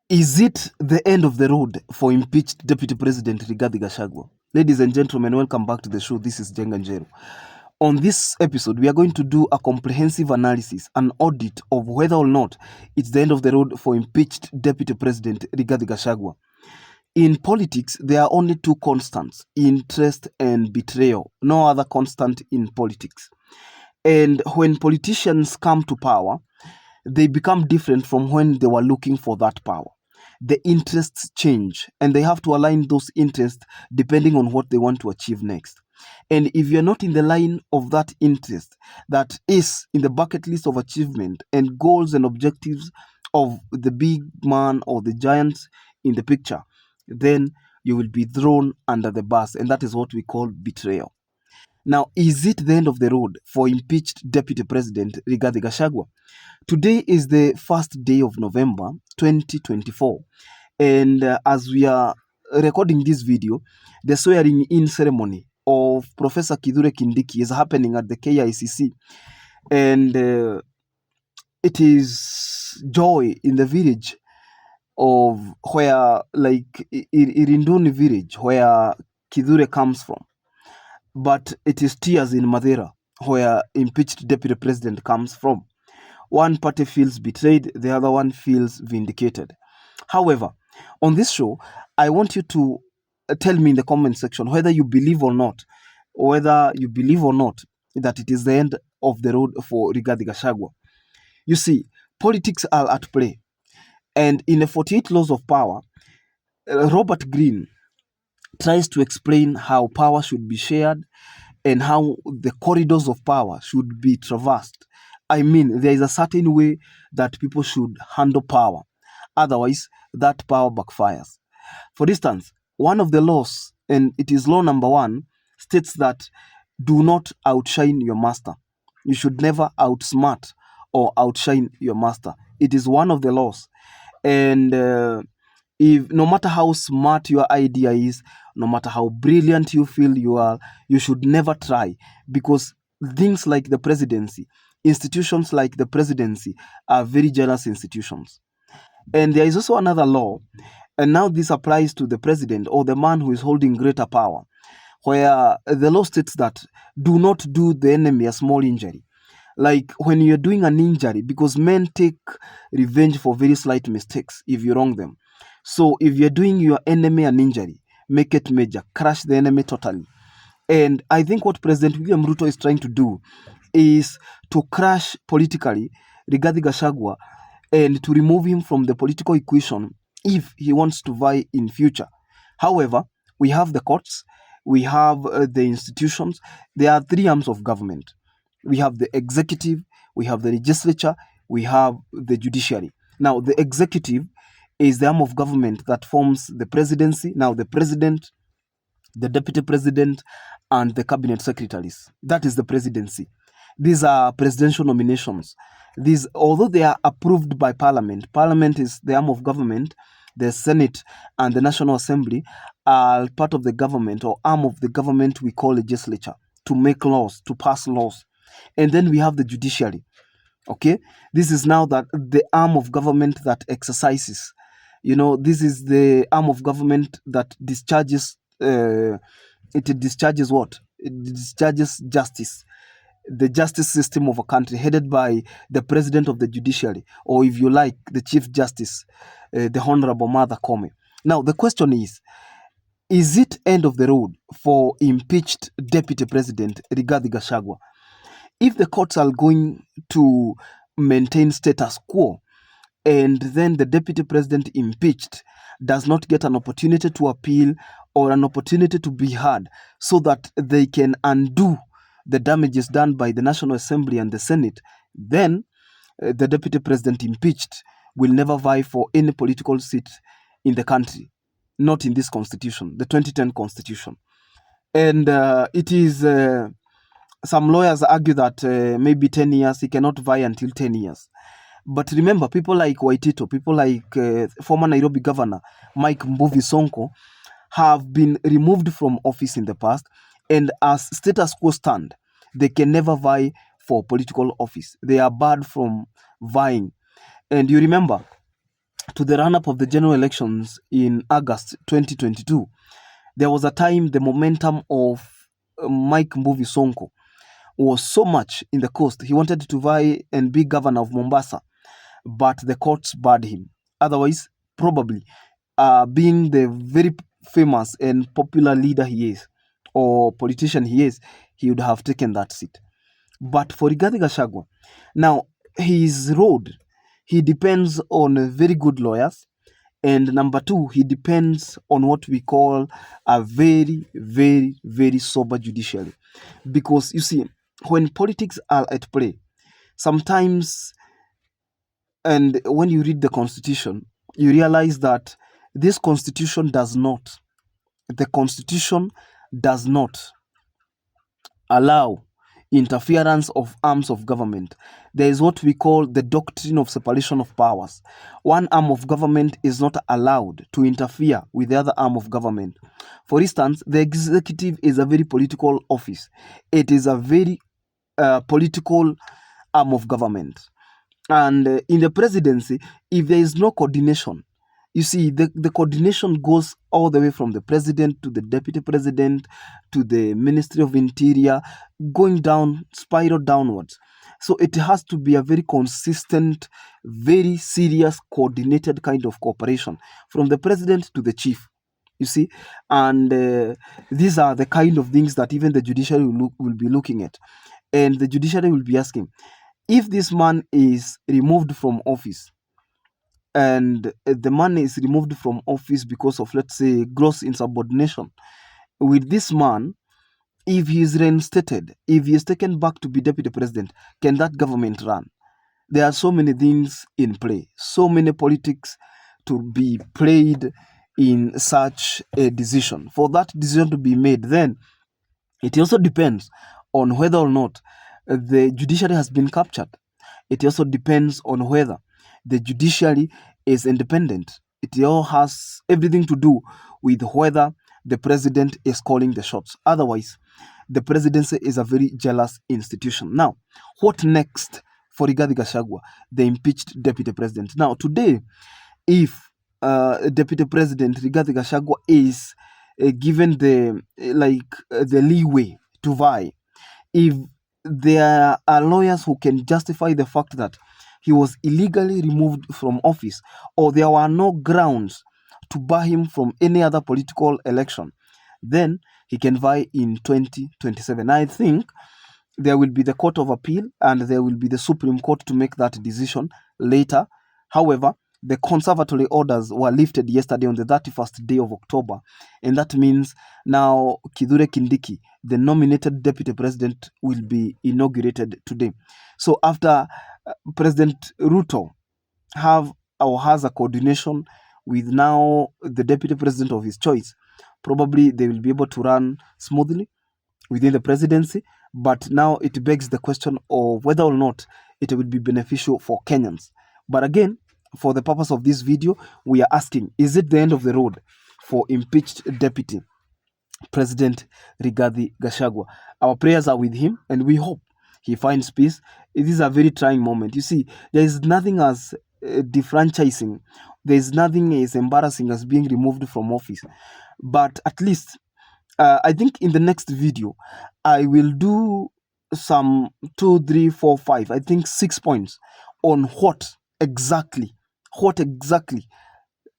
Is it the end of the road for impeached Deputy President Rigathi Gachagua? Ladies and gentlemen, welcome back to the show. This is Jenga Njeru. On this episode, we are going to do a comprehensive analysis, an audit of whether or not it's the end of the road for impeached Deputy President Rigathi Gachagua. In politics, there are only two constants, interest and betrayal. No other constant in politics. And when politicians come to power, they become different from when they were looking for that power. The interests change and they have to align those interests depending on what they want to achieve next. And if you're not in the line of that interest that is in the bucket list of achievement and goals and objectives of the big man or the giant in the picture, then you will be thrown under the bus, and that is what we call betrayal. Now, is it the end of the road for impeached Deputy President Rigathi Gachagua? Today is the first day of November 2024, and as we are recording this video, the swearing-in ceremony of Professor Kithure Kindiki is happening at the KICC, and it is joy in the village of where, like Irinduni village, where Kithure comes from. But it is tears in Madeira, where impeached deputy president comes from. One party feels betrayed, the other one feels vindicated. However, on this show, I want you to tell me in the comment section whether you believe or not, that it is the end of the road for Rigathi Gachagua. You see, politics are at play. And in the 48 Laws of Power, Robert Greene tries to explain how power should be shared and how the corridors of power should be traversed. I mean, there is a certain way that people should handle power. Otherwise, that power backfires. For instance, one of the laws, and it is law number 1, states that do not outshine your master. You should never outsmart or outshine your master. It is one of the laws. And if no matter how smart your idea is, no matter how brilliant you feel you are, you should never try, because things like the presidency, institutions like the presidency are very jealous institutions. And there is also another law, and now this applies to the president or the man who is holding greater power, where the law states that do not do the enemy a small injury. Like when you're doing an injury, because men take revenge for very slight mistakes if you wrong them. So if you're doing your enemy an injury, make it major, crush the enemy totally. And I think what President William Ruto is trying to do is to crush politically Rigathi Gachagua and to remove him from the political equation if he wants to vie in future. However, we have the courts, we have the institutions. There are 3 arms of government. We have the executive, we have the legislature, we have the judiciary. Now, the executive is the arm of government that forms the presidency. Now, the president, the deputy president, and the cabinet secretaries. That is the presidency. These are presidential nominations. These, although they are approved by parliament, parliament is the arm of government, the Senate and the National Assembly are part of the government or arm of the government we call legislature, to make laws, to pass laws. And then we have the judiciary. Okay, this is now that the arm of government that exercises. This is the arm of government that discharges. It discharges what? It discharges justice. The justice system of a country, headed by the president of the judiciary, or if you like, the chief justice, the Honorable Martha Koome. Now, the question is it end of the road for impeached Deputy President Rigathi Gachagua? If the courts are going to maintain status quo, and then the deputy president impeached does not get an opportunity to appeal or an opportunity to be heard so that they can undo the damages done by the National Assembly and the Senate, then the deputy president impeached will never vie for any political seat in the country, not in this constitution, the 2010 constitution. And it is... some lawyers argue that maybe 10 years, he cannot vie until 10 years. But remember, people like Waitito, people like former Nairobi Governor Mike Mbuvi Sonko have been removed from office in the past, and as status quo stand, they can never vie for political office. They are barred from vying. And you remember, to the run-up of the general elections in August 2022, there was a time the momentum of Mike Mbuvi Sonko was so much in the coast. He wanted to vie and be governor of Mombasa, but the courts barred him. Otherwise, probably, being the very famous and popular leader he is, or politician he is, he would have taken that seat. But for Rigathi Gachagua, now his road, he depends on very good lawyers. And number two, he depends on what we call a very, very, very sober judiciary. Because you see, when politics are at play, sometimes, and when you read the constitution, you realize that this constitution the constitution does not allow interference of arms of government. There is what we call the doctrine of separation of powers. One arm of government is not allowed to interfere with the other arm of government. For instance, the executive is a very political office. It is a very political arm of government. And in the presidency, if there is no coordination, you see, the coordination goes all the way from the president to the deputy president to the Ministry of Interior, going down, spiral downwards. So it has to be a very consistent, very serious, coordinated kind of cooperation from the president to the chief. You see, and these are the kind of things that even the judiciary will be looking at. And the judiciary will be asking, if this man is removed from office, and the man is removed from office because of, let's say, gross insubordination, with this man, if he is reinstated, if he is taken back to be deputy president, can that government run? There are so many things in play, so many politics to be played in such a decision. For that decision to be made, then it also depends on whether or not the judiciary has been captured. It also depends on whether the judiciary is independent. It all has everything to do with whether the president is calling the shots. Otherwise, the presidency is a very jealous institution. Now, what next for Rigathi Gachagua, the impeached deputy president? Now, today, if Deputy President Rigathi Gachagua is given the leeway to vie, if there are lawyers who can justify the fact that he was illegally removed from office, or there were no grounds to bar him from any other political election, then he can vie in 2027. I think there will be the Court of Appeal and there will be the Supreme Court to make that decision later. However, the conservatory orders were lifted yesterday on the 31st day of October, and that means now Kithure Kindiki, the nominated deputy president, will be inaugurated today. So after President Ruto has a coordination with now the deputy president of his choice, probably they will be able to run smoothly within the presidency. But now it begs the question of whether or not it will be beneficial for Kenyans. But again, for the purpose of this video, we are asking, is it the end of the road for impeached deputy President Rigathi Gachagua? Our prayers are with him and we hope he finds peace. It is a very trying moment. You see, there is nothing as defranchising. There is nothing as embarrassing as being removed from office. But at least, I think in the next video, I will do some 2, 3, 4, 5, I think 6 points on what exactly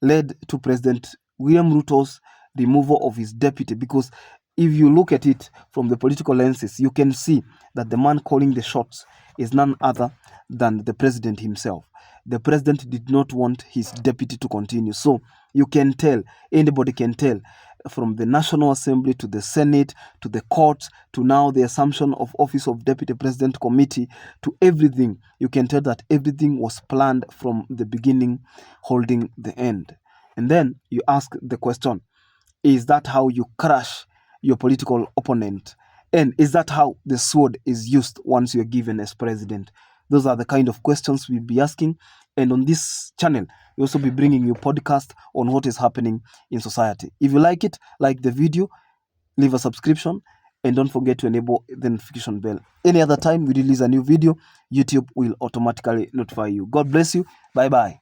led to President William Ruto's removal of his deputy. Because if you look at it from the political lenses, you can see that the man calling the shots is none other than the president himself. The president did not want his deputy to continue. So you can tell, anybody can tell, from the National Assembly to the Senate to the courts to now the assumption of office of Deputy President Committee to everything, you can tell that everything was planned from the beginning, holding the end. And then you ask the question, is that how you crush your political opponent? And is that how the sword is used once you're given as president? Those are the kind of questions we'll be asking. And on this channel, we'll also be bringing you podcast on what is happening in society. If you like it, like the video, leave a subscription, and don't forget to enable the notification bell. Any other time we release a new video, YouTube will automatically notify you. God bless you. Bye-bye.